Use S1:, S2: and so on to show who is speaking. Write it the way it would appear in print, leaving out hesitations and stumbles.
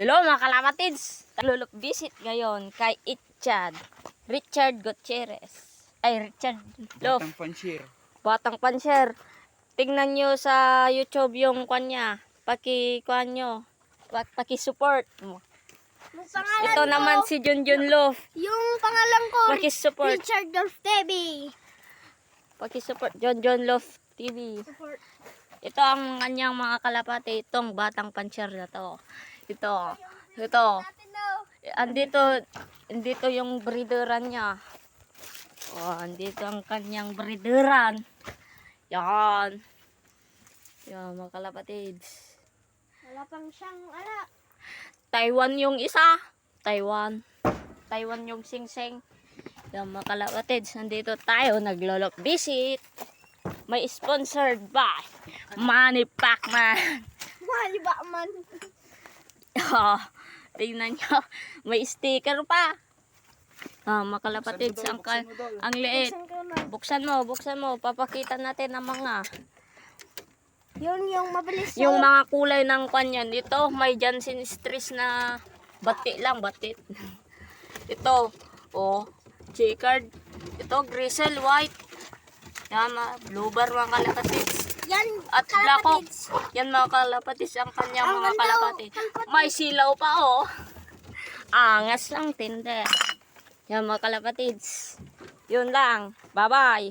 S1: Hello mga kalapatids! Talulok visit ngayon kay Richard Gutierrez. Ay, Richard Love.
S2: Batang Panshir.
S1: Batang Panshir. Tingnan nyo sa YouTube yung kanya. Paki-kuhan nyo. Paki-support. Ito naman si Junjun Love.
S3: Yung pangalan ko,
S1: Paki-support.
S3: Richard Love TV.
S1: Paki-support Junjun Love TV. Ito ang kanyang mga kalapati. Itong Batang Panshir na to. Ito. Andito yung breederan niya. Oh, andito ang kanyang breederan. Yan. Yan, mga kalapatids.
S3: Wala pang siyang anak.
S1: Taiwan yung isa. Taiwan yung singsing. Yan, mga kalapatids. Nandito tayo, naglolok visit. May sponsored by Manny Pacman.
S3: Mali ba man?
S1: Oh, tingnan nyo. May sticker pa. Mga kalapatids, ang liit. Buksan mo. Papakita natin ang mga.
S3: Yun yung mabilis.
S1: Yung mga kulay ng kanyan. Ito, may Jansen stress na bati lang, batit. Ito, checkered. Ito, grizzle white. Yan, blue bar mga kalapatids.
S3: Yan,
S1: At black hawk. Yan mga kalapatids, ang kanyang mga kalapatids. May silaw pa, Angas lang, tinde. Yan mga kalapatids. Yun lang. Bye-bye.